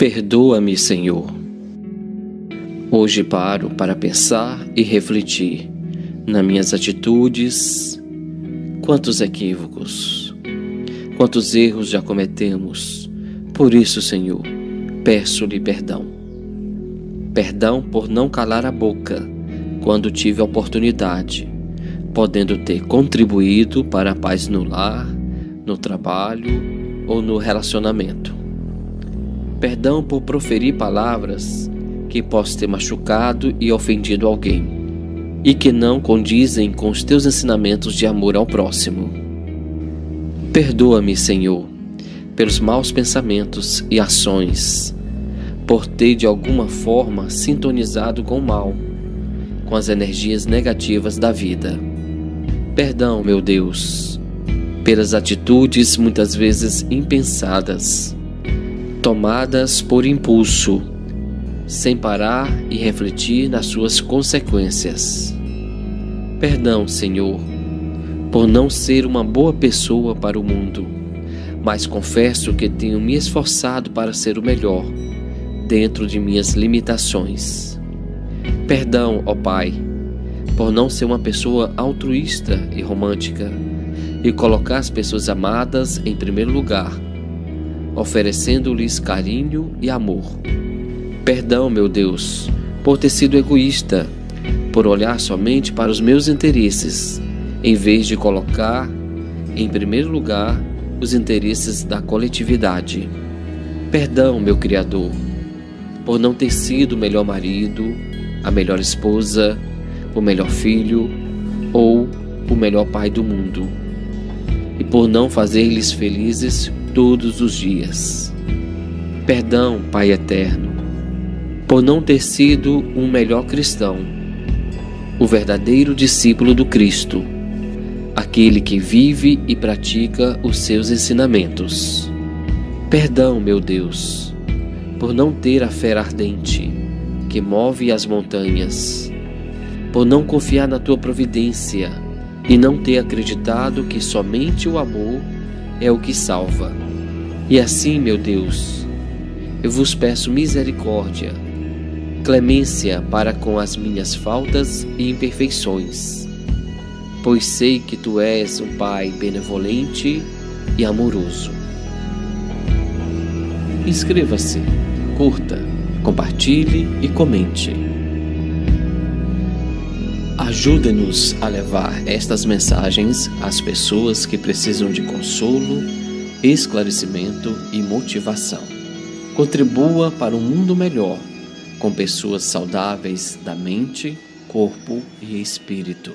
Perdoa-me, Senhor. Hoje paro para pensar e refletir nas minhas atitudes. Quantos equívocos, quantos erros já cometemos. Por isso, Senhor, peço-lhe perdão. Perdão por não calar a boca quando tive a oportunidade, podendo ter contribuído para a paz no lar, no trabalho ou no relacionamento. Perdão por proferir palavras que posso ter machucado e ofendido alguém, e que não condizem com os teus ensinamentos de amor ao próximo. Perdoa-me, Senhor, pelos maus pensamentos e ações, por ter de alguma forma sintonizado com o mal, com as energias negativas da vida. Perdão, meu Deus, pelas atitudes muitas vezes impensadas, tomadas por impulso, sem parar e refletir nas suas consequências. Perdão, Senhor, por não ser uma boa pessoa para o mundo, mas confesso que tenho me esforçado para ser o melhor, dentro de minhas limitações. Perdão, ó Pai, por não ser uma pessoa altruísta e romântica, e colocar as pessoas amadas em primeiro lugar, oferecendo-lhes carinho e amor. Perdão, meu Deus, por ter sido egoísta, por olhar somente para os meus interesses, em vez de colocar em primeiro lugar os interesses da coletividade. Perdão, meu Criador, por não ter sido o melhor marido, a melhor esposa, o melhor filho ou o melhor pai do mundo, e por não fazer-lhes felizes todos os dias. Perdão, Pai eterno, por não ter sido um melhor cristão, o verdadeiro discípulo do Cristo, aquele que vive e pratica os seus ensinamentos. Perdão, meu Deus, por não ter a fé ardente que move as montanhas, por não confiar na tua providência e não ter acreditado que somente o amor é o que salva. E assim, meu Deus, eu vos peço misericórdia, clemência para com as minhas faltas e imperfeições, pois sei que tu és um Pai benevolente e amoroso. Inscreva-se, curta, compartilhe e comente. Ajude-nos a levar estas mensagens às pessoas que precisam de consolo, esclarecimento e motivação. Contribua para um mundo melhor, com pessoas saudáveis da mente, corpo e espírito.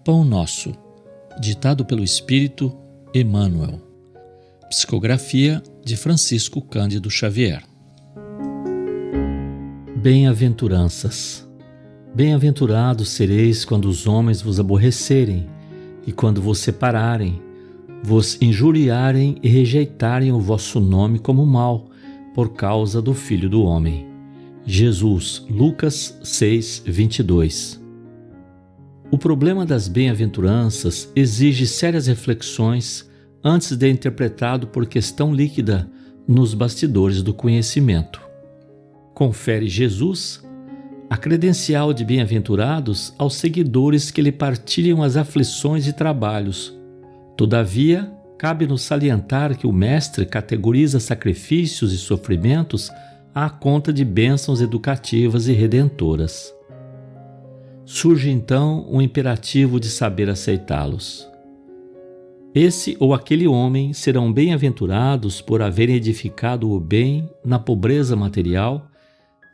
Pão Nosso, ditado pelo Espírito Emmanuel. Psicografia de Francisco Cândido Xavier. Bem-aventuranças. Bem-aventurados sereis quando os homens vos aborrecerem, e quando vos separarem, vos injuriarem e rejeitarem o vosso nome como mal, por causa do Filho do Homem. Jesus, Lucas 6, 22. O problema das bem-aventuranças exige sérias reflexões antes de interpretado por questão líquida nos bastidores do conhecimento. Confere Jesus a credencial de bem-aventurados aos seguidores que lhe partilham as aflições e trabalhos. Todavia, cabe-nos salientar que o Mestre categoriza sacrifícios e sofrimentos à conta de bênçãos educativas e redentoras. Surge então um imperativo de saber aceitá-los. Esse ou aquele homem serão bem-aventurados por haverem edificado o bem na pobreza material,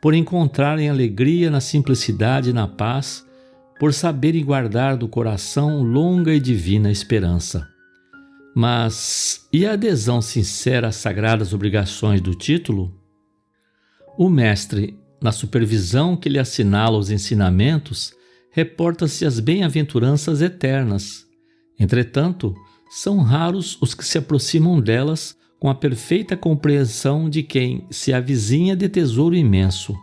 por encontrarem alegria na simplicidade e na paz, por saberem guardar do coração longa e divina esperança. Mas, e a adesão sincera às sagradas obrigações do título? O Mestre, na supervisão que lhe assinala os ensinamentos, reporta-se às bem-aventuranças eternas. Entretanto, são raros os que se aproximam delas com a perfeita compreensão de quem se avizinha de tesouro imenso.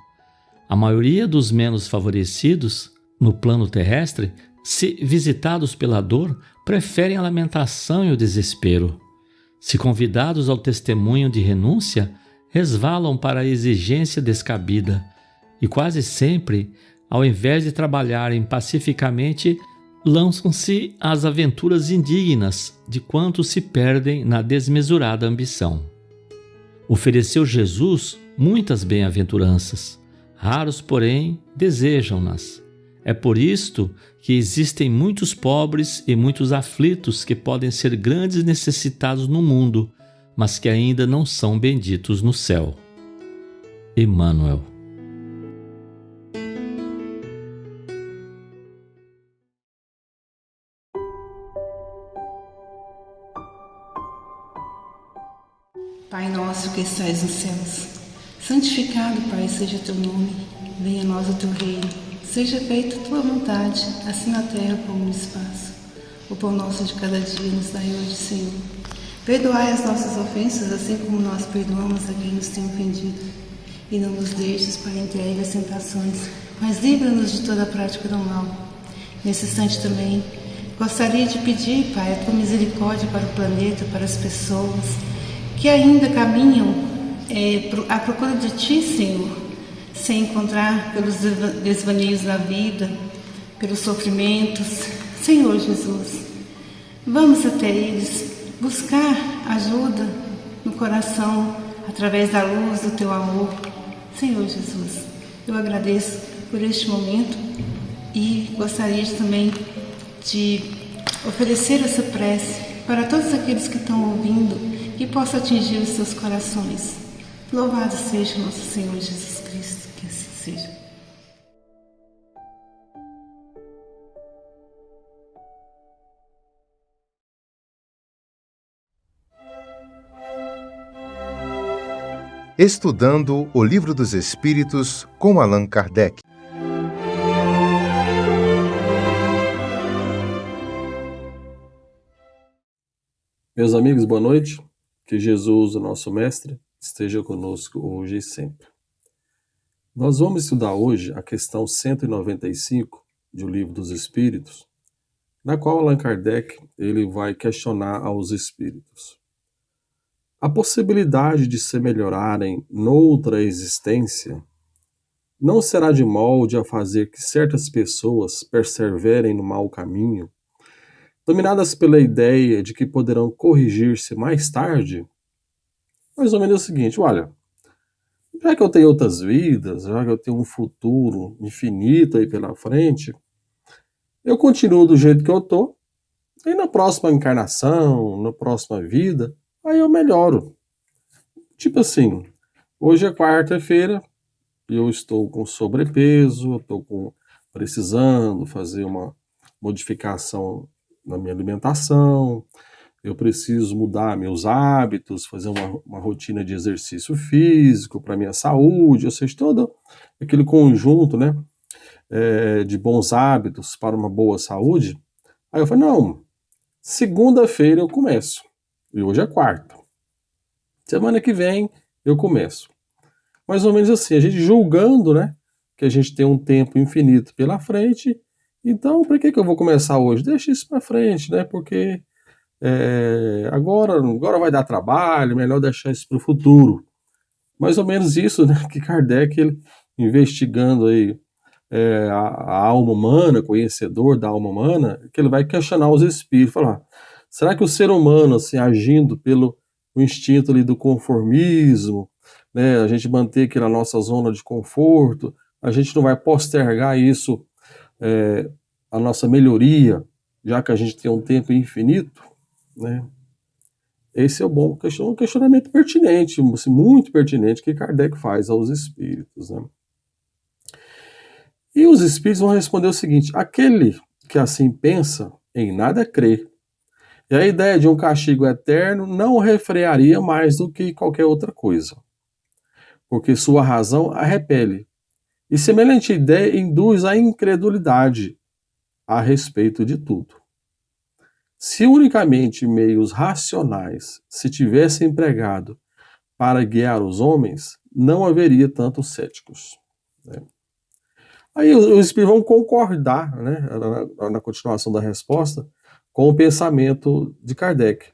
A maioria dos menos favorecidos, no plano terrestre, se visitados pela dor, preferem a lamentação e o desespero. Se convidados ao testemunho de renúncia, resvalam para a exigência descabida e quase sempre, ao invés de trabalharem pacificamente, lançam-se às aventuras indignas de quantos se perdem na desmesurada ambição. Ofereceu Jesus muitas bem-aventuranças, raros, porém, desejam-nas. É por isto que existem muitos pobres e muitos aflitos que podem ser grandes necessitados no mundo, mas que ainda não são benditos no céu. Emmanuel. Pai nosso que estais nos céus, santificado, Pai, seja o teu nome. Venha a nós o teu reino. Seja feita a tua vontade, assim na terra como no espaço. O pão nosso de cada dia nos dai hoje, Senhor. Perdoai as nossas ofensas, assim como nós perdoamos a quem nos tem ofendido. E não nos deixes, Pai, entregue às tentações, mas livra-nos de toda a prática do mal. Nesse instante também, gostaria de pedir, Pai, a tua misericórdia para o planeta, para as pessoas que ainda caminham à procura de Ti, Senhor, sem encontrar pelos desvaneios da vida, pelos sofrimentos. Senhor Jesus, vamos até eles buscar ajuda no coração através da luz do Teu amor. Senhor Jesus, eu agradeço por este momento e gostaria também de oferecer essa prece para todos aqueles que estão ouvindo, que possa atingir os seus corações. Louvado seja nosso Senhor Jesus Cristo, que assim seja. Estudando o Livro dos Espíritos com Allan Kardec. Meus amigos, boa noite. Que Jesus, o nosso Mestre, esteja conosco hoje e sempre. Nós vamos estudar hoje a questão 195 do Livro dos Espíritos, na qual Allan Kardec ele vai questionar aos espíritos. A possibilidade de se melhorarem noutra existência não será de molde a fazer que certas pessoas perseverem no mau caminho, dominadas pela ideia de que poderão corrigir-se mais tarde? Mais ou menos o seguinte: olha, já que eu tenho outras vidas, já que eu tenho um futuro infinito aí pela frente, eu continuo do jeito que eu tô, e na próxima encarnação, na próxima vida, aí eu melhoro. Tipo assim, hoje é quarta-feira, eu estou com sobrepeso, estou precisando fazer uma modificação na minha alimentação, eu preciso mudar meus hábitos, fazer uma rotina de exercício físico para minha saúde, ou seja, todo aquele conjunto, né, de bons hábitos para uma boa saúde. Aí eu falei, não, segunda-feira eu começo, e hoje é quarta. Semana que vem eu começo. Mais ou menos assim, a gente julgando, né, que a gente tem um tempo infinito pela frente, então por que eu vou começar hoje? Deixa isso para frente, né, porque agora vai dar trabalho, melhor deixar isso para o futuro. Mais ou menos isso, né, que Kardec, ele, investigando aí a alma humana, conhecedor da alma humana, que ele vai questionar os espíritos, falar, será que o ser humano, assim, agindo pelo o instinto ali do conformismo, né, a gente manter aqui na nossa zona de conforto, a gente não vai postergar isso, a nossa melhoria, já que a gente tem um tempo infinito, né? Esse é um questionamento pertinente, assim, muito pertinente, que Kardec faz aos espíritos, né? E os espíritos vão responder o seguinte: aquele que assim pensa, em nada crê. E a ideia de um castigo eterno não o refrearia mais do que qualquer outra coisa, porque sua razão a repele. E semelhante ideia induz à incredulidade a respeito de tudo. Se unicamente meios racionais se tivessem empregado para guiar os homens, não haveria tantos céticos, né? Aí os espíritos vão concordar, né, na continuação da resposta, com o pensamento de Kardec.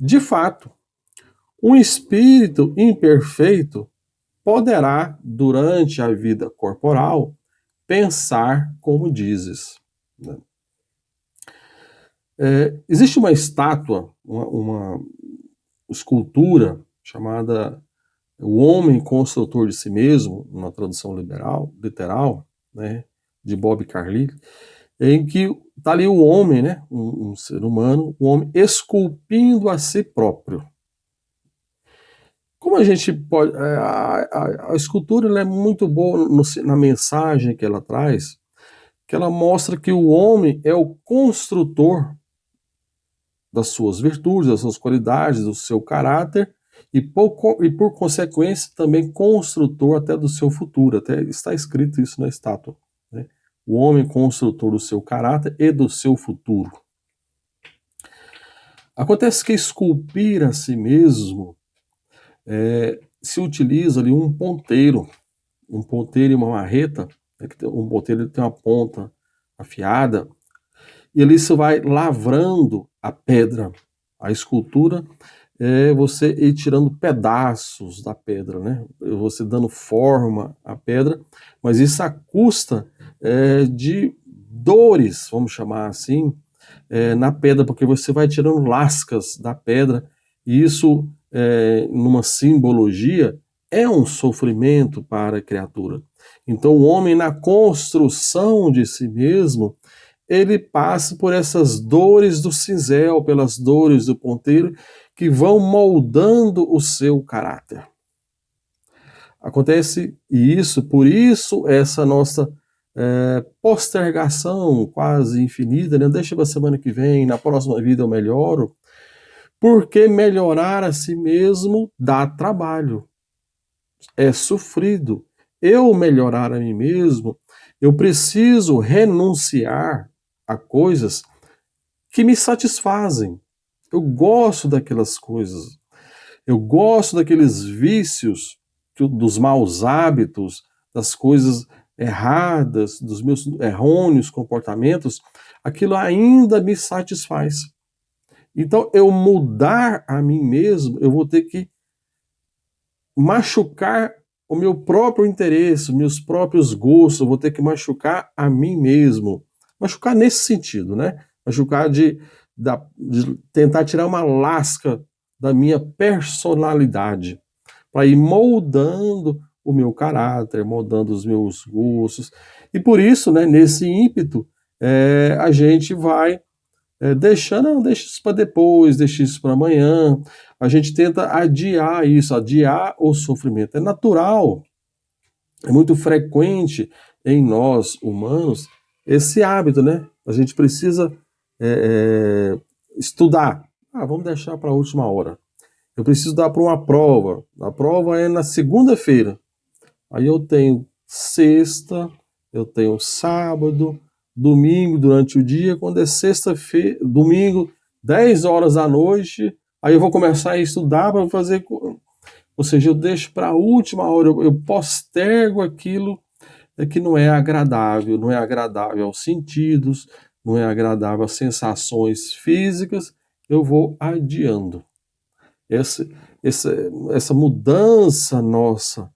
De fato, um espírito imperfeito poderá, durante a vida corporal, pensar como dizes, né? Existe uma estátua, uma escultura chamada O Homem Construtor de Si Mesmo, uma tradução literal, né, de Bob Carlyle, em que está ali o homem, né, um ser humano, o homem esculpindo a si próprio. Como a gente pode... A escultura ela é muito boa na mensagem que ela traz, que ela mostra que o homem é o construtor das suas virtudes, das suas qualidades, do seu caráter, e por consequência também construtor até do seu futuro. Até está escrito isso na estátua, né? O homem construtor do seu caráter e do seu futuro. Acontece que esculpir a si mesmo se utiliza ali um ponteiro e uma marreta, né, um ponteiro tem uma ponta afiada, e ali você vai lavrando a pedra. A escultura é você ir tirando pedaços da pedra, né? Você dando forma à pedra, mas isso à custa de dores, vamos chamar assim, na pedra, porque você vai tirando lascas da pedra, e isso, numa simbologia, é um sofrimento para a criatura. Então o homem, na construção de si mesmo, ele passa por essas dores do cinzel, pelas dores do ponteiro, que vão moldando o seu caráter. Acontece isso, por isso essa nossa postergação quase infinita, né? Deixa para a semana que vem, na próxima vida eu melhoro, porque melhorar a si mesmo dá trabalho, é sofrido. Eu melhorar a mim mesmo, eu preciso renunciar a coisas que me satisfazem. Eu gosto daquelas coisas. Eu gosto daqueles vícios, dos maus hábitos, das coisas erradas, dos meus errôneos comportamentos. Aquilo ainda me satisfaz. Então, eu mudar a mim mesmo, eu vou ter que machucar o meu próprio interesse, meus próprios gostos, eu vou ter que machucar a mim mesmo. Machucar nesse sentido, né? Machucar de tentar tirar uma lasca da minha personalidade, para ir moldando o meu caráter, moldando os meus gostos. E por isso, né, nesse ímpeto, a gente vai deixa isso para depois, deixa isso para amanhã. A gente tenta adiar isso, adiar o sofrimento. É natural, é muito frequente em nós humanos esse hábito, né? a gente precisa estudar. Vamos deixar para a última hora. Eu preciso dar para uma prova. A prova é na segunda-feira. Aí eu tenho sexta, eu tenho sábado, domingo durante o dia. Quando é sexta-feira, domingo, 10 horas da noite, aí eu vou começar a estudar para fazer. Ou seja, eu deixo para a última hora, eu postergo aquilo que não é agradável aos sentidos, não é agradável às sensações físicas, eu vou adiando. Essa mudança nossa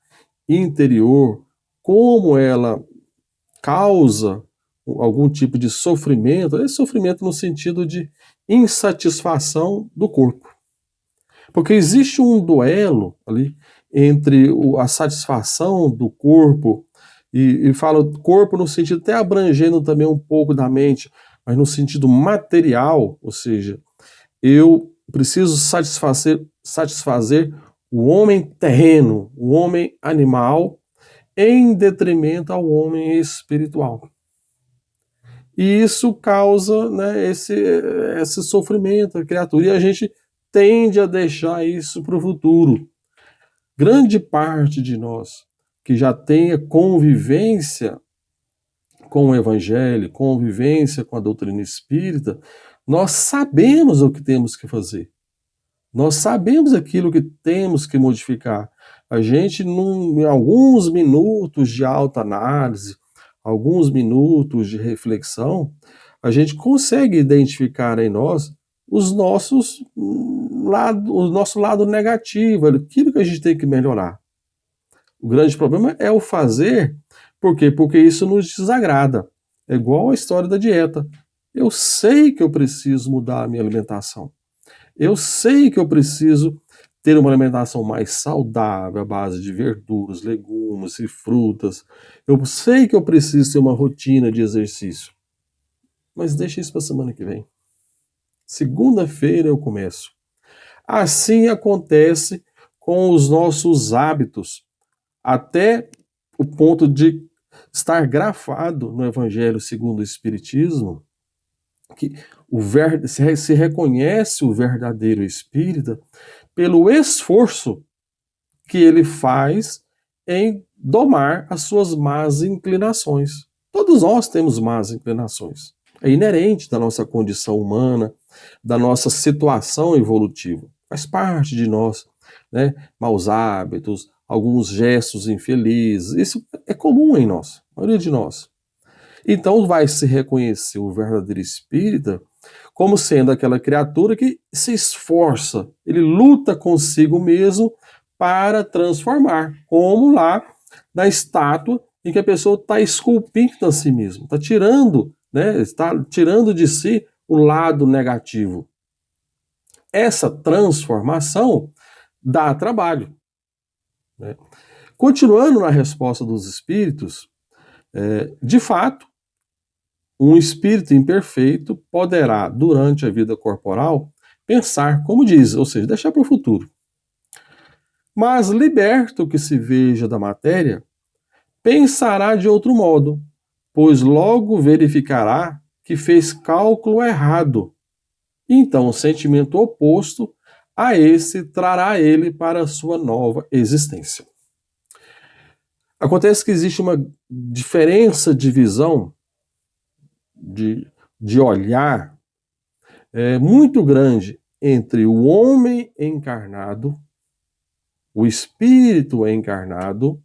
interior, como ela causa algum tipo de sofrimento, é sofrimento no sentido de insatisfação do corpo. Porque existe um duelo ali entre a satisfação do corpo, e falo corpo no sentido até abrangendo também um pouco da mente, mas no sentido material, ou seja, eu preciso satisfazer o homem terreno, o homem animal, em detrimento ao homem espiritual. E isso causa, né, esse sofrimento da criatura, e a gente tende a deixar isso para o futuro. Grande parte de nós que já tenha convivência com o Evangelho, convivência com a doutrina espírita, nós sabemos o que temos que fazer. Nós sabemos aquilo que temos que modificar. A gente, em alguns minutos de autoanálise, alguns minutos de reflexão, a gente consegue identificar em nós o nosso lado negativo, aquilo que a gente tem que melhorar. O grande problema é o fazer. Por quê? Porque isso nos desagrada. É igual a história da dieta. Eu sei que eu preciso mudar a minha alimentação. Eu sei que eu preciso ter uma alimentação mais saudável, à base de verduras, legumes e frutas. Eu sei que eu preciso ter uma rotina de exercício. Mas deixa isso para a semana que vem. Segunda-feira eu começo. Assim acontece com os nossos hábitos, até o ponto de estar grafado no Evangelho segundo o Espiritismo, que se reconhece o verdadeiro espírita pelo esforço que ele faz em domar as suas más inclinações. Todos nós temos más inclinações. É inerente da nossa condição humana, da nossa situação evolutiva. Faz parte de nós, né? Maus hábitos, alguns gestos infelizes. Isso é comum em nós, a maioria de nós. Então vai se reconhecer o verdadeiro espírita como sendo aquela criatura que se esforça, ele luta consigo mesmo para transformar, como lá na estátua em que a pessoa está esculpindo a si mesma, está tirando, né, está tirando de si o lado negativo. Essa transformação dá trabalho, né? Continuando na resposta dos espíritos, de fato, um espírito imperfeito poderá, durante a vida corporal, pensar como diz, ou seja, deixar para o futuro. Mas, liberto que se veja da matéria, pensará de outro modo, pois logo verificará que fez cálculo errado. Então, o sentimento oposto a esse trará ele para a sua nova existência. Acontece que existe uma diferença de visão, de olhar, muito grande entre o homem encarnado, o espírito encarnado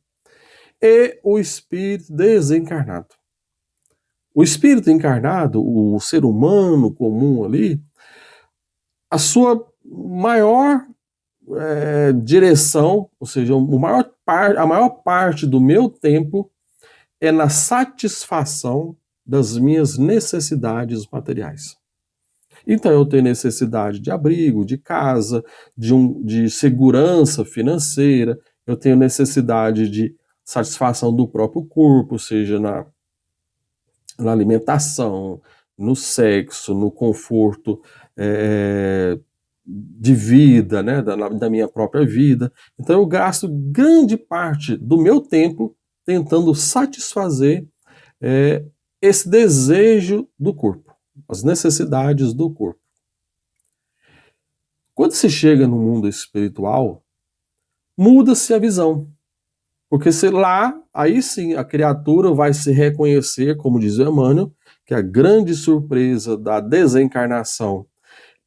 e o espírito desencarnado. O espírito encarnado, o ser humano comum ali, a sua maior direção, ou seja, a maior parte do meu tempo é na satisfação das minhas necessidades materiais. Então eu tenho necessidade de abrigo, de casa, de segurança financeira, eu tenho necessidade de satisfação do próprio corpo, seja na alimentação, no sexo, no conforto de vida, né, da minha própria vida. Então eu gasto grande parte do meu tempo tentando satisfazer esse desejo do corpo, as necessidades do corpo. Quando se chega no mundo espiritual, muda-se a visão. Porque se lá, aí sim, a criatura vai se reconhecer, como diz o Emmanuel, que a grande surpresa da desencarnação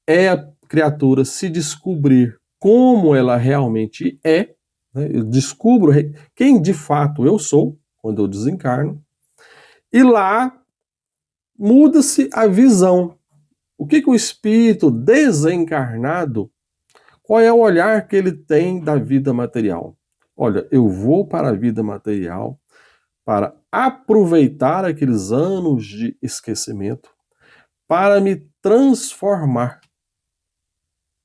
é a criatura se descobrir como ela realmente é, né? Eu descubro quem de fato eu sou, quando eu desencarno, e lá muda-se a visão. O que o espírito desencarnado, qual é o olhar que ele tem da vida material? Olha, eu vou para a vida material para aproveitar aqueles anos de esquecimento, para me transformar,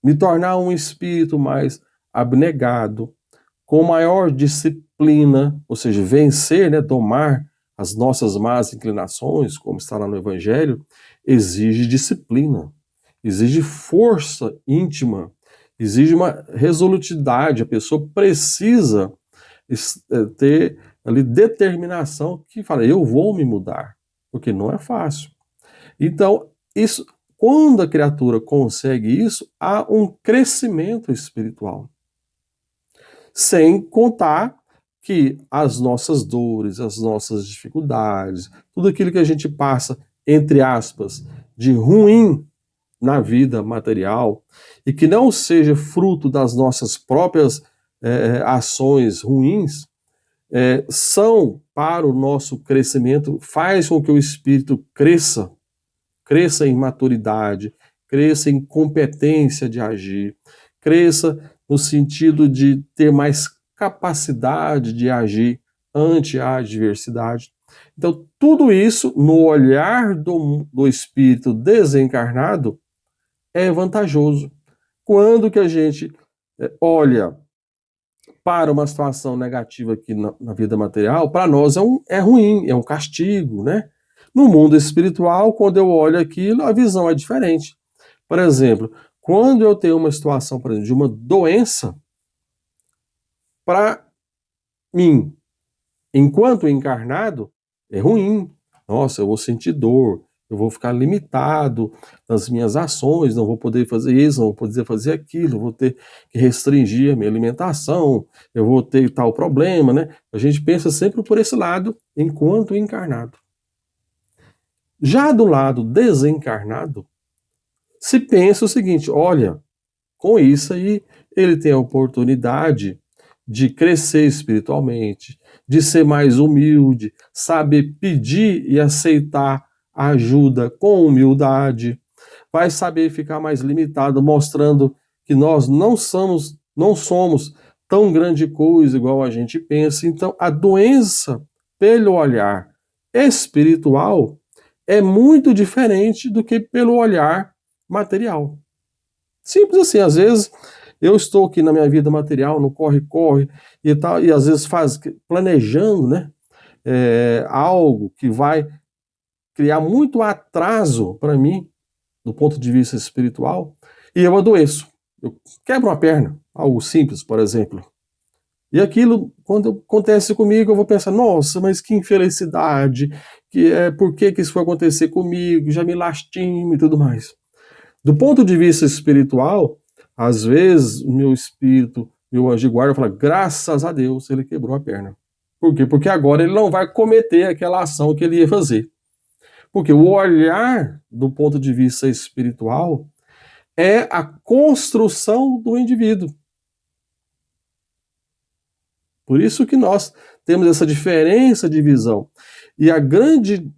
me tornar um espírito mais abnegado, com maior disciplina, ou seja, vencer, né, domar as nossas más inclinações, como está lá no Evangelho, exige disciplina, exige força íntima, exige uma resolutividade. A pessoa precisa ter ali determinação que fala, eu vou me mudar, porque não é fácil. Então, isso, quando a criatura consegue isso, há um crescimento espiritual. Sem contar que as nossas dores, as nossas dificuldades, tudo aquilo que a gente passa, entre aspas, de ruim na vida material, e que não seja fruto das nossas próprias ações ruins, são para o nosso crescimento, faz com que o espírito cresça em maturidade, cresça em competência de agir, cresça no sentido de ter mais capacidade de agir ante a adversidade. Então, tudo isso, no olhar do espírito desencarnado, é vantajoso. Quando que a gente olha para uma situação negativa aqui na vida material, para nós é ruim, é um castigo, né? No mundo espiritual, quando eu olho aquilo, a visão é diferente. Por exemplo, quando eu tenho uma situação, por exemplo, de uma doença, para mim, enquanto encarnado, é ruim. Nossa, eu vou sentir dor, eu vou ficar limitado nas minhas ações, não vou poder fazer isso, não vou poder fazer aquilo, vou ter que restringir a minha alimentação, eu vou ter tal problema, né? A gente pensa sempre por esse lado, enquanto encarnado. Já do lado desencarnado, se pensa o seguinte, olha, com isso aí, ele tem a oportunidade de crescer espiritualmente, de ser mais humilde, saber pedir e aceitar a ajuda com humildade, vai saber ficar mais limitado, mostrando que nós não somos tão grande coisa igual a gente pensa. Então, a doença, pelo olhar espiritual, é muito diferente do que pelo olhar material. Simples assim, às vezes eu estou aqui na minha vida material, no corre-corre e tal, e às vezes planejando, né, algo que vai criar muito atraso para mim, do ponto de vista espiritual, e eu adoeço. Eu quebro uma perna, algo simples, por exemplo. E aquilo, quando acontece comigo, eu vou pensar, nossa, mas que infelicidade, por que isso foi acontecer comigo, já me lastima e tudo mais. Do ponto de vista espiritual, às vezes o meu espírito, meu anjo de guarda, fala, graças a Deus ele quebrou a perna. Por quê? Porque agora ele não vai cometer aquela ação que ele ia fazer. Porque o olhar do ponto de vista espiritual é a construção do indivíduo. Por isso que nós temos essa diferença de visão. E a grande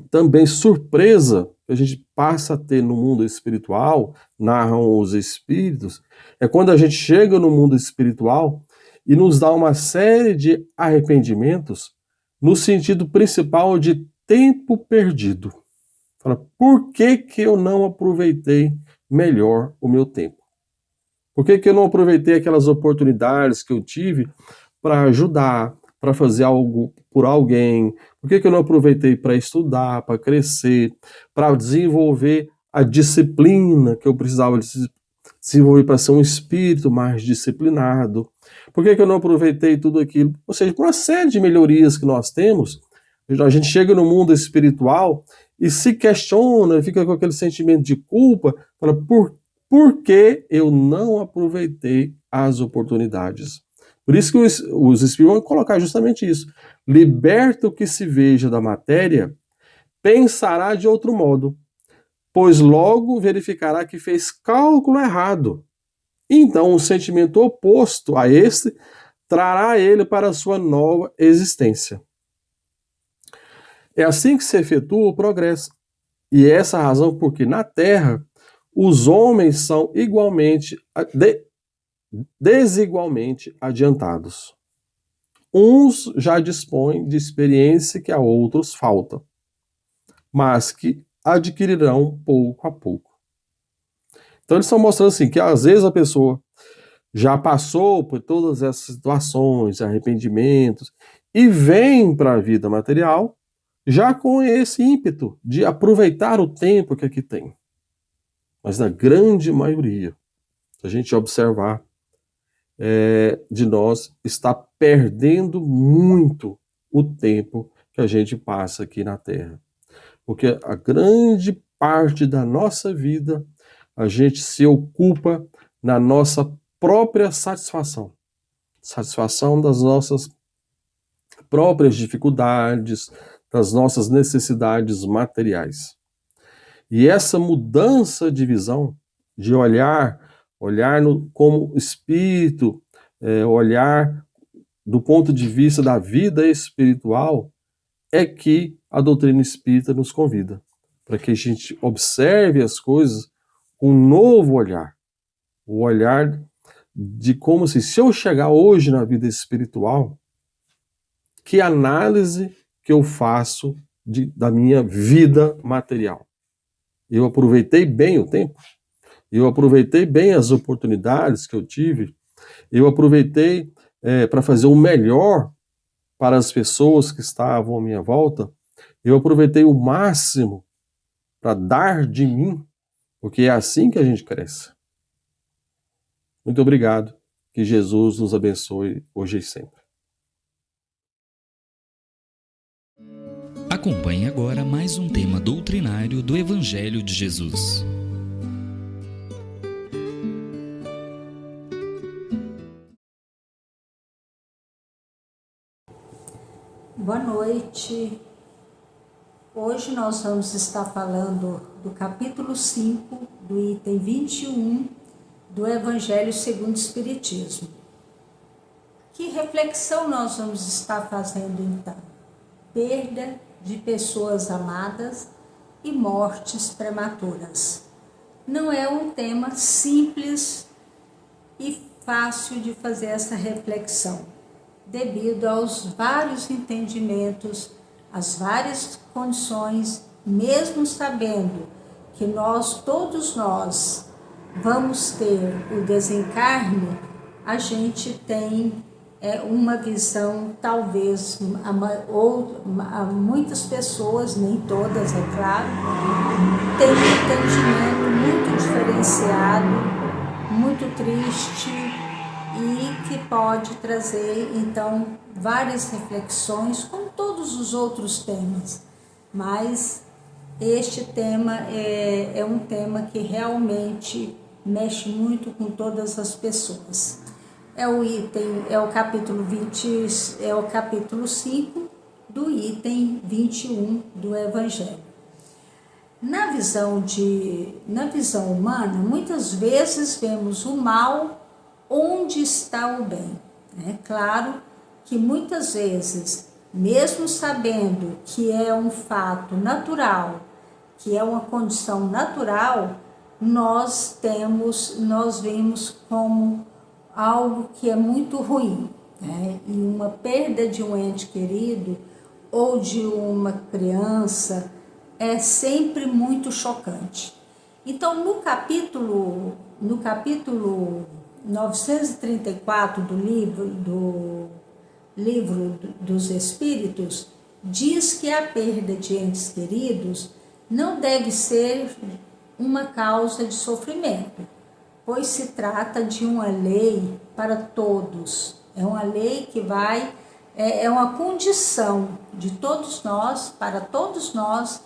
também surpresa que a gente passa a ter no mundo espiritual, narram os espíritos, é quando a gente chega no mundo espiritual e nos dá uma série de arrependimentos no sentido principal de tempo perdido. Fala, por que eu não aproveitei melhor o meu tempo? Por que eu não aproveitei aquelas oportunidades que eu tive para ajudar, para fazer algo por alguém? Por que eu não aproveitei para estudar, para crescer, para desenvolver a disciplina que eu precisava desenvolver para ser um espírito mais disciplinado? Por que eu não aproveitei tudo aquilo? Ou seja, por uma série de melhorias que nós temos, A gente chega no mundo espiritual e se questiona, fica com aquele sentimento de culpa, fala, por que eu não aproveitei as oportunidades? Por isso que os espíritos vão colocar justamente isso. Liberta o que se veja da matéria, pensará de outro modo, pois logo verificará que fez cálculo errado. Então, um sentimento oposto a este trará ele para a sua nova existência. É assim que se efetua o progresso. E é essa a razão porque na Terra os homens são desigualmente adiantados. Uns já dispõem de experiência que a outros falta, mas que adquirirão pouco a pouco. Então eles estão mostrando assim que às vezes a pessoa já passou por todas essas situações, arrependimentos, e vem para a vida material já com esse ímpeto de aproveitar o tempo que aqui tem. Mas na grande maioria, se a gente observar, de nós está perdendo muito o tempo que a gente passa aqui na Terra. Porque a grande parte da nossa vida a gente se ocupa na nossa própria satisfação. Satisfação das nossas próprias dificuldades, das nossas necessidades materiais. E essa mudança de visão, de olhar como espírito, olhar do ponto de vista da vida espiritual, é que a doutrina espírita nos convida, para que a gente observe as coisas com um novo olhar, o olhar de como se eu chegar hoje na vida espiritual, que análise que eu faço da minha vida material. Eu aproveitei bem o tempo, eu aproveitei bem as oportunidades que eu tive, eu aproveitei para fazer o melhor para as pessoas que estavam à minha volta, eu aproveitei o máximo para dar de mim, porque é assim que a gente cresce. Muito obrigado, que Jesus nos abençoe hoje e sempre. Acompanhe agora mais um tema doutrinário do Evangelho de Jesus. Boa noite. Hoje nós vamos estar falando do capítulo 5, do item 21 do Evangelho segundo o Espiritismo. Que reflexão nós vamos estar fazendo então? Perda de pessoas amadas e mortes prematuras. Não é um tema simples e fácil de fazer essa reflexão, devido aos vários entendimentos, às várias condições, mesmo sabendo que todos nós, vamos ter o desencarne, a gente tem uma visão, talvez, muitas pessoas, nem todas, é claro, têm um entendimento muito diferenciado, muito triste e que pode trazer, então, várias reflexões, como todos os outros temas. Mas este tema é um tema que realmente mexe muito com todas as pessoas. É o capítulo 5 do item 21 do Evangelho. Na visão humana, muitas vezes vemos o mal onde está o bem. É claro que muitas vezes, mesmo sabendo que é um fato natural, que é uma condição natural, nós vemos como algo que é muito ruim, né? E uma perda de um ente querido ou de uma criança é sempre muito chocante. Então, no capítulo 934 do livro dos Espíritos, diz que a perda de entes queridos não deve ser uma causa de sofrimento, pois se trata de uma lei para todos. É uma lei que vai é uma condição de todos nós, para todos nós,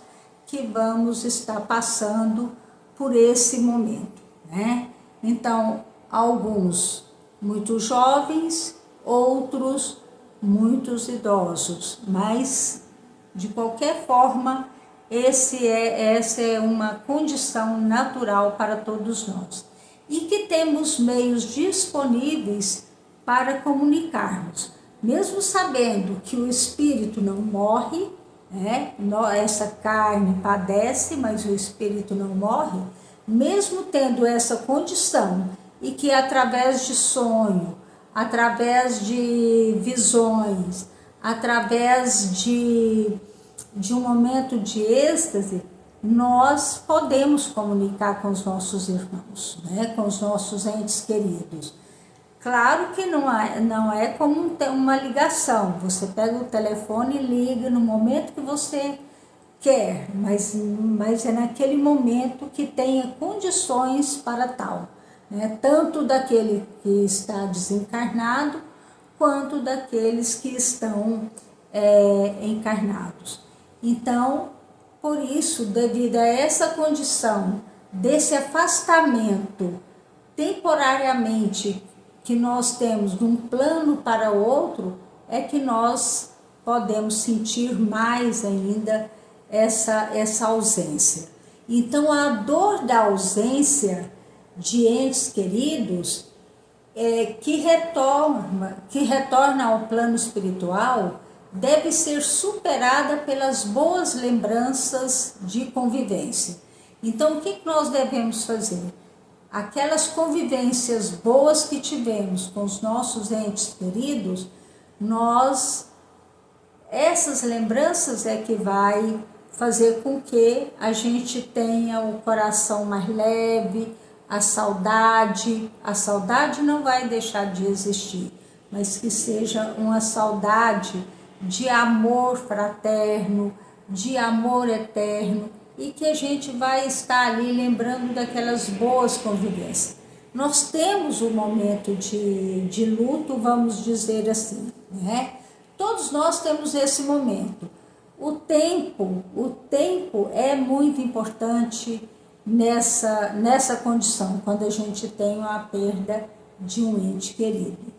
que vamos estar passando por esse momento, né? Então, alguns muito jovens, outros muitos idosos, mas de qualquer forma, essa é uma condição natural para todos nós. E que temos meios disponíveis para comunicarmos, mesmo sabendo que o espírito não morre, né? Essa carne padece, mas o espírito não morre, mesmo tendo essa condição, e que através de sonho, através de visões, através de um momento de êxtase, nós podemos comunicar com os nossos irmãos, né? Com os nossos entes queridos. Claro que não é como uma ligação, você pega o telefone e liga no momento que você quer, mas é naquele momento que tenha condições para tal, né? Tanto daquele que está desencarnado, quanto daqueles que estão encarnados. Então, por isso, devido a essa condição desse afastamento temporariamente que nós temos de um plano para outro, é que nós podemos sentir mais ainda essa ausência. Então, a dor da ausência de entes queridos que retorna ao plano espiritual deve ser superada pelas boas lembranças de convivência. Então, o que nós devemos fazer? Aquelas convivências boas que tivemos com os nossos entes queridos, essas lembranças é que vai fazer com que a gente tenha o coração mais leve, a saudade não vai deixar de existir, mas que seja uma saudade de amor fraterno, de amor eterno, e que a gente vai estar ali lembrando daquelas boas convivências. Nós temos um momento de luto, vamos dizer assim, né? Todos nós temos esse momento. O tempo é muito importante nessa condição, quando a gente tem a perda de um ente querido.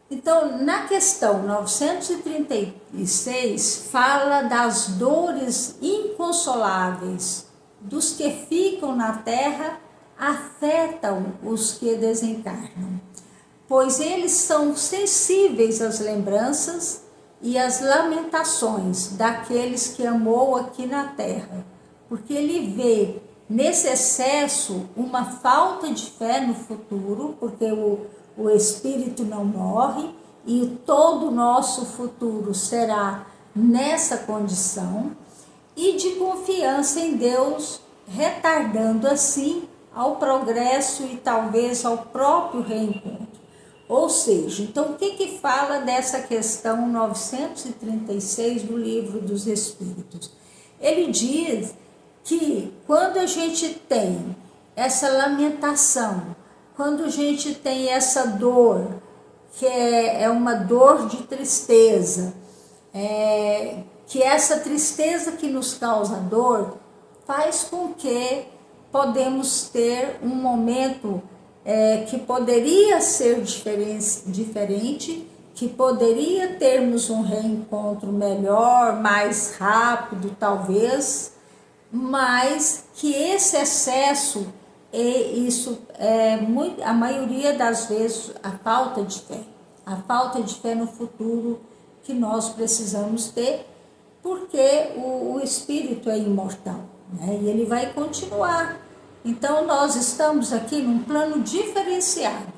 Então, na questão 936, fala das dores inconsoláveis dos que ficam na terra, afetam os que desencarnam, pois eles são sensíveis às lembranças e às lamentações daqueles que amou aqui na terra, porque ele vê nesse excesso uma falta de fé no futuro, porque o espírito não morre e todo o nosso futuro será nessa condição, e de confiança em Deus, retardando assim ao progresso e talvez ao próprio reencontro. Ou seja, então o que fala dessa questão 936 do Livro dos Espíritos? Ele diz que quando a gente tem essa lamentação, quando a gente tem essa dor, que é uma dor de tristeza, que essa tristeza que nos causa dor faz com que podemos ter um momento que poderia ser diferente, que poderia termos um reencontro melhor, mais rápido talvez, mas que esse excesso a maioria das vezes, a falta de fé no futuro que nós precisamos ter, porque o espírito é imortal, né? E ele vai continuar. Então nós estamos aqui num plano diferenciado,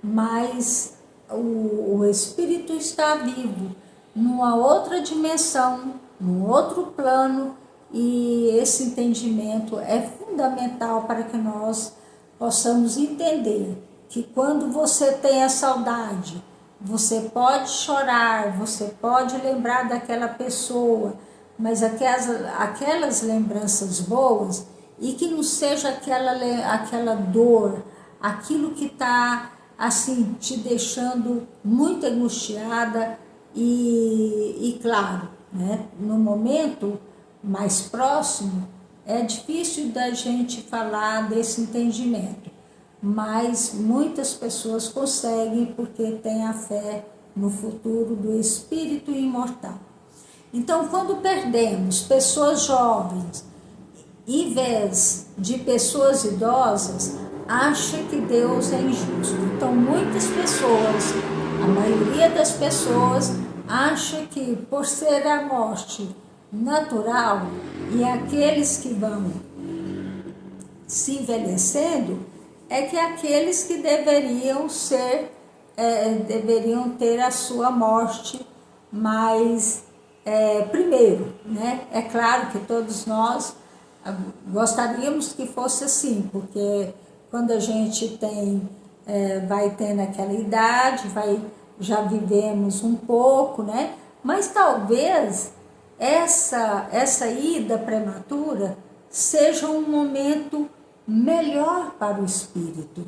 mas o espírito está vivo numa outra dimensão, num outro plano, e esse entendimento é fundamental para que nós possamos entender que quando você tem a saudade, você pode chorar, você pode lembrar daquela pessoa, mas aquelas lembranças boas, e que não seja aquela dor, aquilo que está assim te deixando muito angustiada, E claro, né, no momento mais próximo, é difícil da gente falar desse entendimento, mas muitas pessoas conseguem porque têm a fé no futuro do espírito imortal. Então, quando perdemos pessoas jovens, em vez de pessoas idosas, acha que Deus é injusto. Então, muitas pessoas, a maioria das pessoas, acha que por ser a morte natural e aqueles que vão se envelhecendo, é que aqueles que deveriam ter a sua morte mais primeiro, né? É claro que todos nós gostaríamos que fosse assim, porque quando a gente vai tendo aquela idade, já vivemos um pouco, né? Mas talvez essa ida prematura seja um momento melhor para o espírito.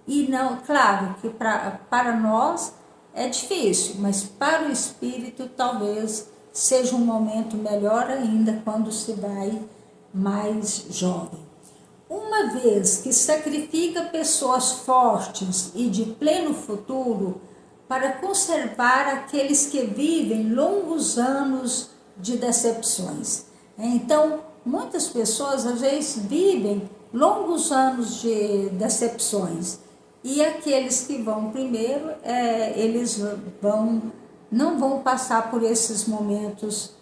E não, claro que para nós é difícil, mas para o espírito talvez seja um momento melhor ainda quando se vai mais jovem. Uma vez que sacrifica pessoas fortes e de pleno futuro para conservar aqueles que vivem longos anos de decepções. Então, muitas pessoas às vezes vivem longos anos de decepções, e aqueles que vão primeiro, eles não vão passar por esses momentos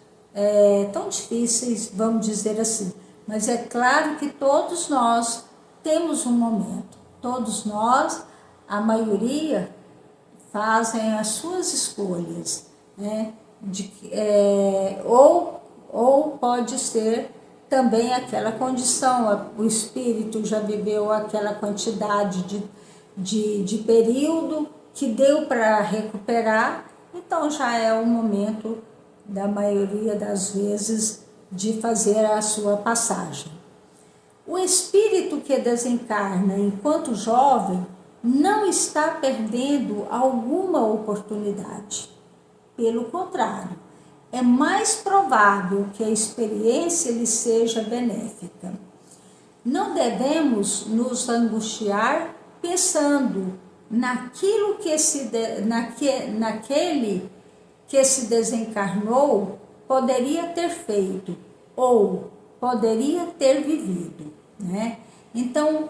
tão difíceis, vamos dizer assim. Mas é claro que todos nós temos um momento, todos nós, a maioria, fazem as suas escolhas, né? Ou pode ser também aquela condição, o espírito já viveu aquela quantidade de período que deu para recuperar, então já é o momento, da maioria das vezes, de fazer a sua passagem. O espírito que desencarna enquanto jovem não está perdendo alguma oportunidade. Pelo contrário, é mais provável que a experiência lhe seja benéfica. Não devemos nos angustiar pensando naquilo naquele que se desencarnou poderia ter feito ou poderia ter vivido, né? Então,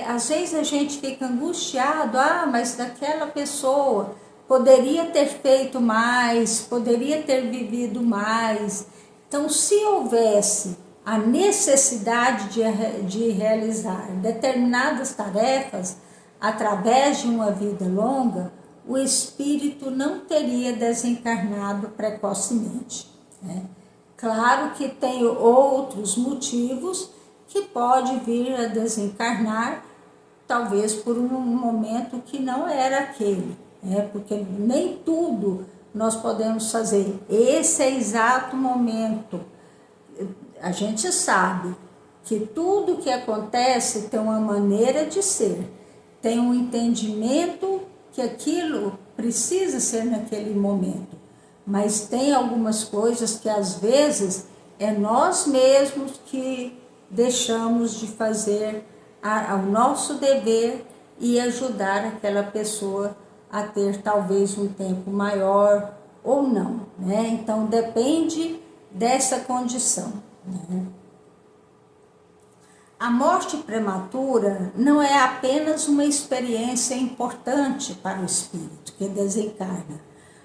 às vezes a gente fica angustiado, mas daquela pessoa poderia ter feito mais, poderia ter vivido mais. Então, se houvesse a necessidade de realizar determinadas tarefas através de uma vida longa, o espírito não teria desencarnado precocemente, né? Claro que tem outros motivos que pode vir a desencarnar, talvez por um momento que não era aquele, né? Porque nem tudo nós podemos fazer. Esse é o exato momento. A gente sabe que tudo que acontece tem uma maneira de ser, tem um entendimento que aquilo precisa ser naquele momento, mas tem algumas coisas que às vezes é nós mesmos que deixamos de fazer o nosso dever e ajudar aquela pessoa a ter talvez um tempo maior ou não, né? Então depende dessa condição, né? A morte prematura não é apenas uma experiência importante para o espírito que desencarna,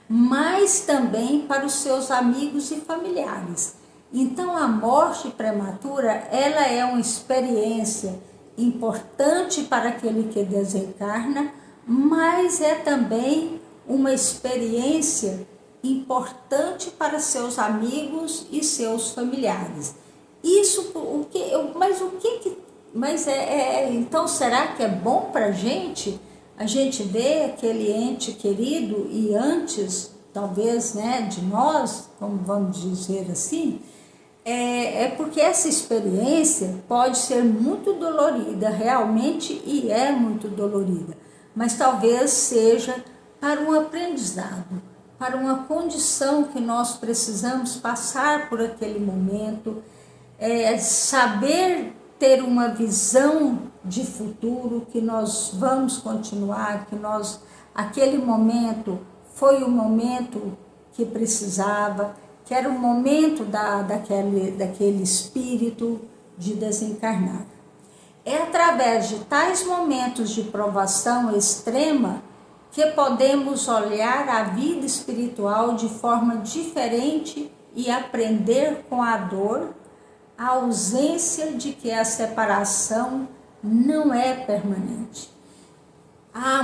mas também para os seus amigos e familiares. Então, a morte prematura, ela é uma experiência importante para aquele que desencarna, mas é também uma experiência importante para seus amigos e seus familiares. Isso, então será que é bom para a gente ver aquele ente querido e antes, talvez, né, de nós, como vamos dizer assim, porque essa experiência pode ser muito dolorida, realmente, e é muito dolorida, mas talvez seja para um aprendizado, para uma condição que nós precisamos passar por aquele momento, saber ter uma visão de futuro, que nós vamos continuar, aquele momento foi o momento que precisava, que era o momento daquele espírito de desencarnar. É através de tais momentos de provação extrema que podemos olhar a vida espiritual de forma diferente e aprender com a dor, a ausência de que a separação não é permanente.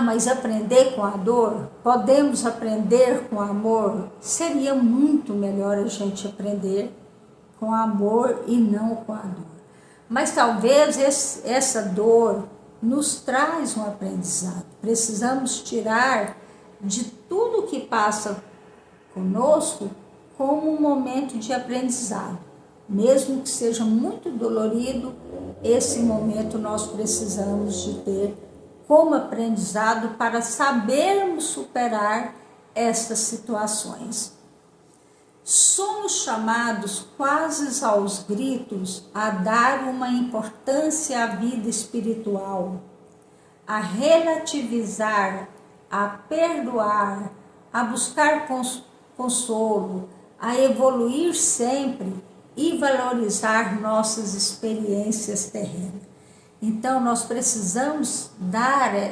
Mas aprender com a dor? Podemos aprender com amor? Seria muito melhor a gente aprender com amor e não com a dor. Mas talvez essa dor nos traz um aprendizado. Precisamos tirar de tudo que passa conosco como um momento de aprendizado. Mesmo que seja muito dolorido, esse momento nós precisamos de ter como aprendizado para sabermos superar essas situações. Somos chamados quase aos gritos a dar uma importância à vida espiritual, a relativizar, a perdoar, a buscar consolo, a evoluir sempre e valorizar nossas experiências terrenas. Então, nós precisamos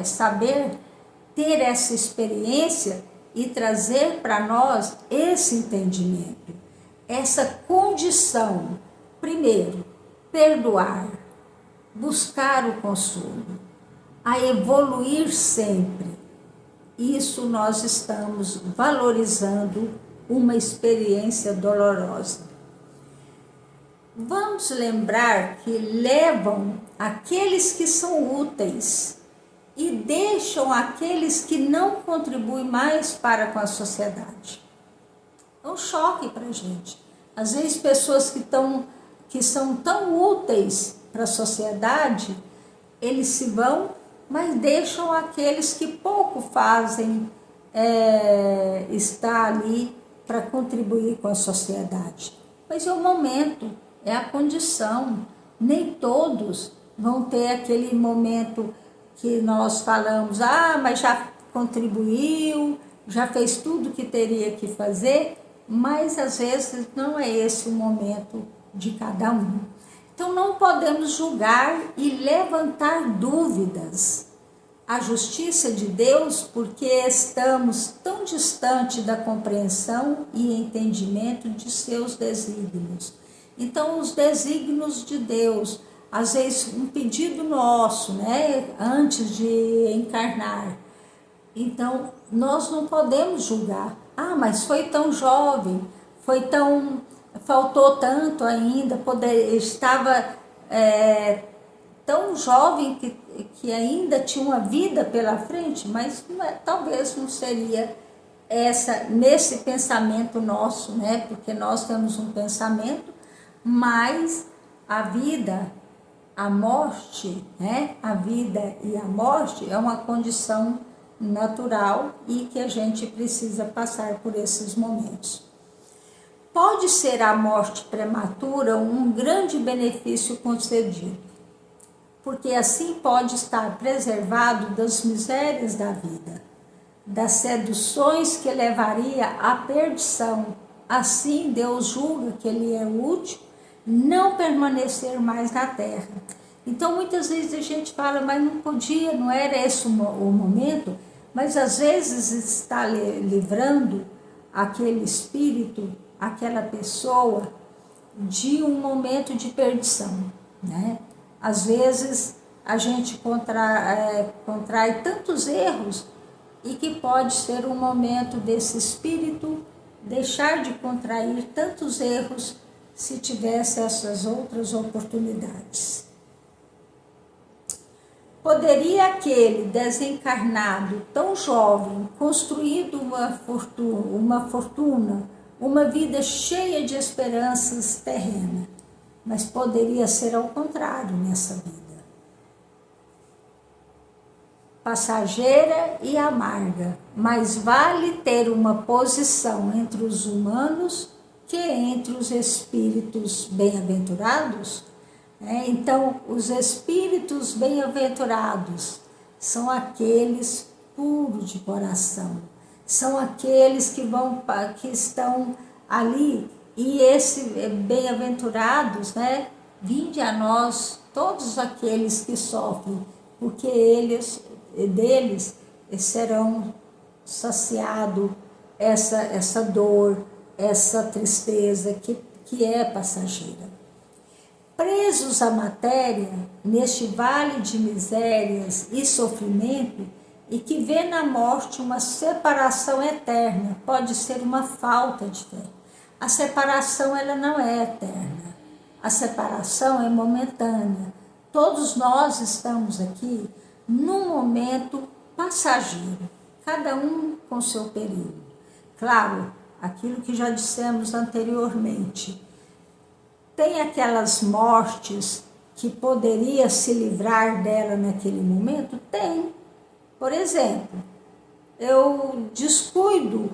saber ter essa experiência e trazer para nós esse entendimento, essa condição. Primeiro, perdoar, buscar o consolo, a evoluir sempre. Isso nós estamos valorizando uma experiência dolorosa. Vamos lembrar que levam aqueles que são úteis e deixam aqueles que não contribuem mais para com a sociedade. É um choque para a gente. Às vezes pessoas que são tão úteis para a sociedade, eles se vão, mas deixam aqueles que pouco fazem estar ali para contribuir com a sociedade. Mas é o momento, é a condição. Nem todos vão ter aquele momento que nós falamos, mas já contribuiu, já fez tudo que teria que fazer, mas às vezes não é esse o momento de cada um. Então não podemos julgar e levantar dúvidas à justiça de Deus, porque estamos tão distante da compreensão e entendimento de seus desígnios. Então os desígnios de Deus, às vezes um pedido nosso, antes de encarnar. Então, nós não podemos julgar. Mas foi tão jovem, faltou tanto ainda, estava tão jovem que ainda tinha uma vida pela frente, mas talvez não seria nesse pensamento nosso, porque nós temos um pensamento, mas a vida, a morte, a vida e a morte é uma condição natural e que a gente precisa passar por esses momentos. Pode ser a morte prematura um grande benefício concedido, porque assim pode estar preservado das misérias da vida, das seduções que levaria à perdição. Assim Deus julga que ele é útil não permanecer mais na terra. Então muitas vezes a gente fala, mas não podia, não era esse o momento, mas às vezes está livrando aquele espírito, aquela pessoa de um momento de perdição, Às vezes a gente contrai tantos erros e que pode ser um momento desse espírito deixar de contrair tantos erros se tivesse essas outras oportunidades. Poderia aquele desencarnado tão jovem, construído uma fortuna, uma vida cheia de esperanças terrenas, mas poderia ser ao contrário nessa vida. passageira e amarga, mas vale ter uma posição entre os humanos que entre os espíritos bem-aventurados. Então, os espíritos bem-aventurados são aqueles puros de coração, são aqueles que estão ali, e esses bem-aventurados, vinde a nós todos aqueles que sofrem, porque deles serão saciados essa dor, essa tristeza que é passageira. Presos à matéria, neste vale de misérias e sofrimento, e que vê na morte uma separação eterna, pode ser uma falta de fé. A separação, ela não é eterna. A separação é momentânea. Todos nós estamos aqui num momento passageiro, cada um com seu período. Claro, aquilo que já dissemos anteriormente, tem aquelas mortes que poderia se livrar dela naquele momento? Tem. Por exemplo, eu descuido,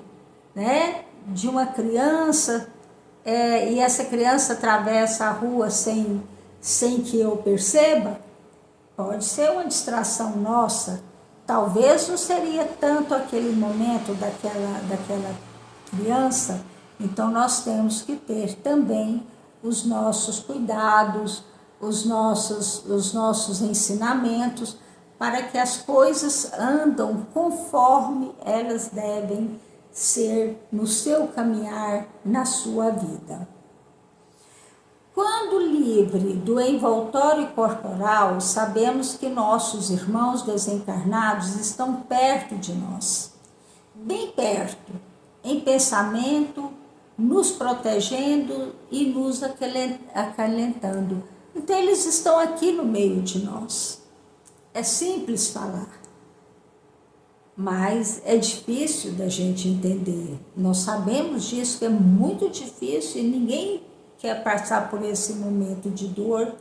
de uma criança, e essa criança atravessa a rua sem que eu perceba, pode ser uma distração nossa. Talvez não seria tanto aquele momento daquela criança. Então nós temos que ter também os nossos cuidados, os nossos ensinamentos, para que as coisas andam conforme elas devem ser no seu caminhar, na sua vida. Quando livre do envoltório corporal, sabemos que nossos irmãos desencarnados estão perto de nós, bem perto, em pensamento, nos protegendo e nos acalentando. Então, eles estão aqui no meio de nós. É simples falar, mas é difícil da gente entender. Nós sabemos disso, que é muito difícil, e ninguém quer passar por esse momento de dor,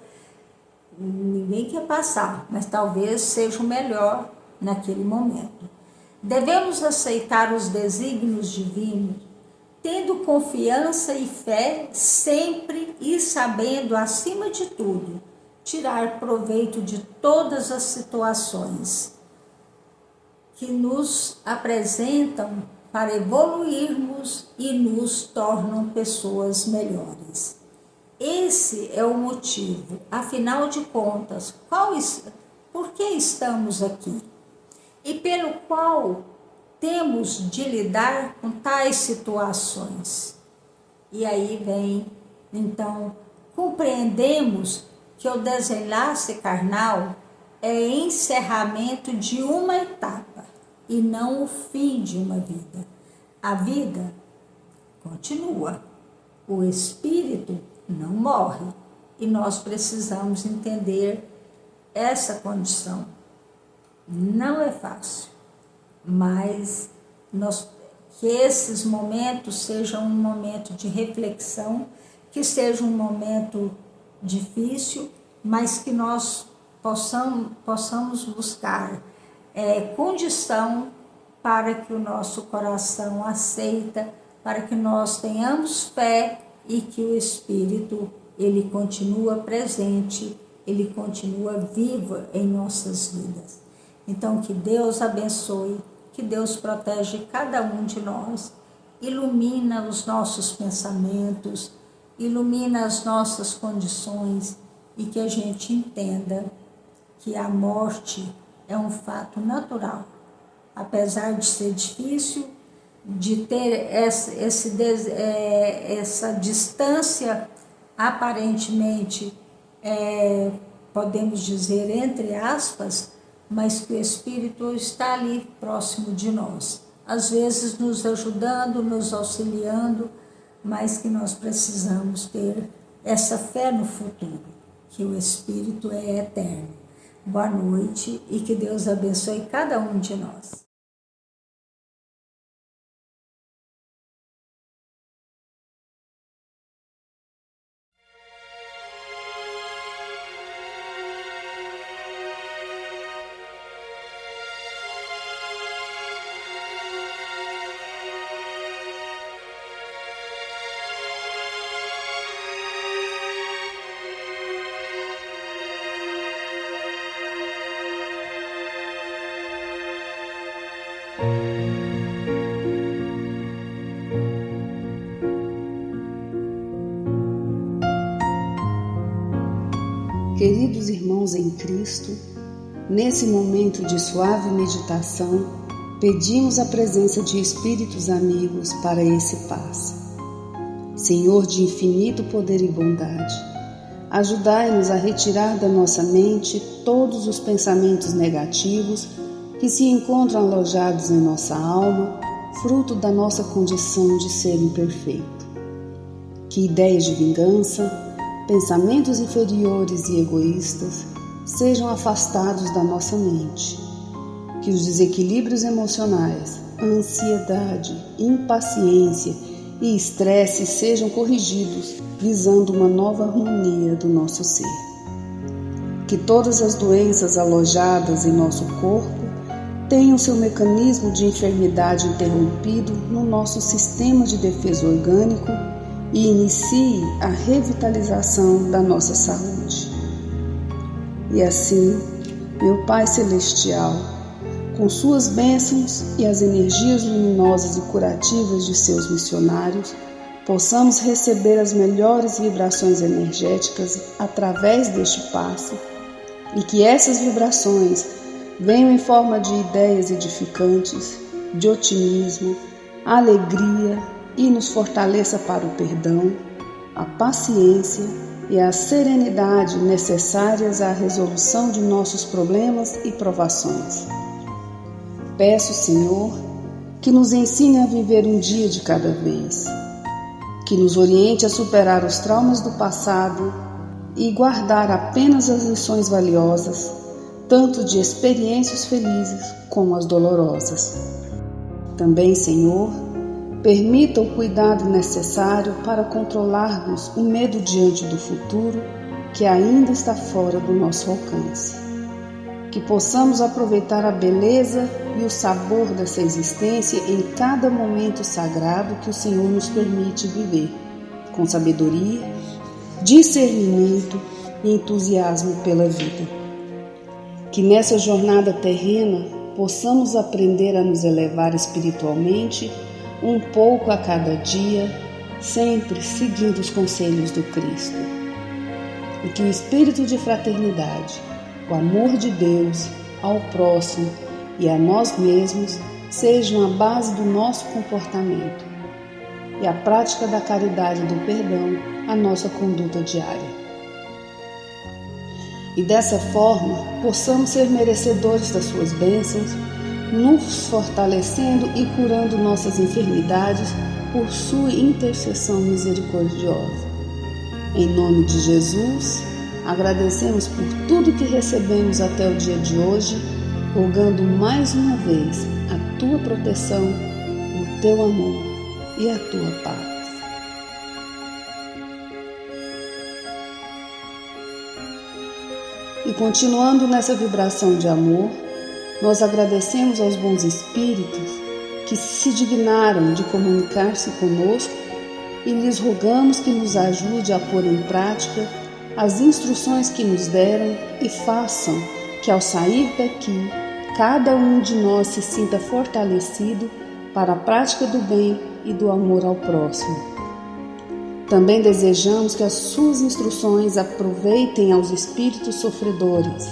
ninguém quer passar, mas talvez seja o melhor naquele momento. Devemos aceitar os desígnios divinos, tendo confiança e fé sempre, e sabendo, acima de tudo, tirar proveito de todas as situações que nos apresentam para evoluirmos e nos tornam pessoas melhores. Esse é o motivo, afinal de contas, por que estamos aqui? E pelo qual temos de lidar com tais situações. E aí vem, então, compreendemos que o desenlace carnal é encerramento de uma etapa e não o fim de uma vida. A vida continua, o espírito não morre, e nós precisamos entender essa condição. Não é fácil, mas que esses momentos sejam um momento de reflexão, que seja um momento difícil, mas que nós possamos buscar condição para que o nosso coração aceita, para que nós tenhamos fé e que o Espírito, ele continua presente, ele continua vivo em nossas vidas. Então, que Deus abençoe, que Deus protege cada um de nós, ilumina os nossos pensamentos, ilumina as nossas condições, e que a gente entenda que a morte é um fato natural. Apesar de ser difícil, de ter essa distância, aparentemente, podemos dizer, entre aspas, mas que o Espírito está ali próximo de nós, às vezes nos ajudando, nos auxiliando, mas que nós precisamos ter essa fé no futuro, que o Espírito é eterno. Boa noite e que Deus abençoe cada um de nós. Queridos irmãos em Cristo, nesse momento de suave meditação, pedimos a presença de espíritos amigos para esse passe. Senhor de infinito poder e bondade, ajudai-nos a retirar da nossa mente todos os pensamentos negativos que se encontram alojados em nossa alma, fruto da nossa condição de ser imperfeito. Que ideias de vingança, pensamentos inferiores e egoístas sejam afastados da nossa mente. Que os desequilíbrios emocionais, a ansiedade, impaciência e estresse sejam corrigidos, visando uma nova harmonia do nosso ser. Que todas as doenças alojadas em nosso corpo tenham seu mecanismo de enfermidade interrompido no nosso sistema de defesa orgânico e inicie a revitalização da nossa saúde. E assim, meu Pai Celestial, com suas bênçãos e as energias luminosas e curativas de seus missionários, possamos receber as melhores vibrações energéticas através deste passe e que essas vibrações venham em forma de ideias edificantes, de otimismo, alegria e nos fortaleça para o perdão, a paciência e a serenidade necessárias à resolução de nossos problemas e provações. Peço, Senhor, que nos ensine a viver um dia de cada vez, que nos oriente a superar os traumas do passado e guardar apenas as lições valiosas, tanto de experiências felizes como as dolorosas. Também, Senhor, permita o cuidado necessário para controlarmos o medo diante do futuro que ainda está fora do nosso alcance. Que possamos aproveitar a beleza e o sabor dessa existência em cada momento sagrado que o Senhor nos permite viver, com sabedoria, discernimento e entusiasmo pela vida. Que nessa jornada terrena possamos aprender a nos elevar espiritualmente um pouco a cada dia, sempre seguindo os conselhos do Cristo. E que o espírito de fraternidade, o amor de Deus ao próximo e a nós mesmos sejam a base do nosso comportamento e a prática da caridade e do perdão a nossa conduta diária. E dessa forma possamos ser merecedores das suas bênçãos, nos fortalecendo e curando nossas enfermidades por sua intercessão misericordiosa. Em nome de Jesus, agradecemos por tudo que recebemos até o dia de hoje, rogando mais uma vez a tua proteção, o teu amor e a tua paz. E continuando nessa vibração de amor, nós agradecemos aos bons espíritos que se dignaram de comunicar-se conosco e lhes rogamos que nos ajude a pôr em prática as instruções que nos deram e façam que ao sair daqui, cada um de nós se sinta fortalecido para a prática do bem e do amor ao próximo. Também desejamos que as suas instruções aproveitem aos espíritos sofredores,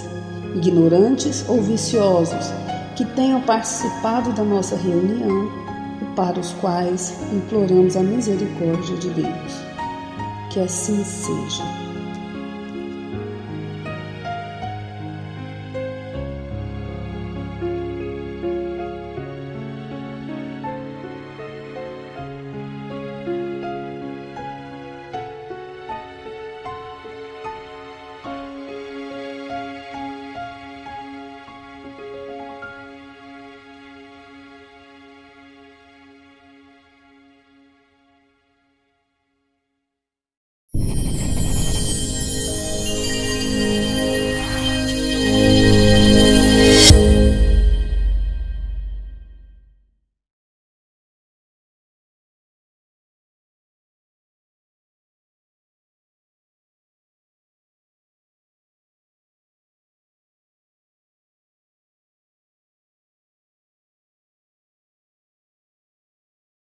ignorantes ou viciosos, que tenham participado da nossa reunião e para os quais imploramos a misericórdia de Deus. Que assim seja.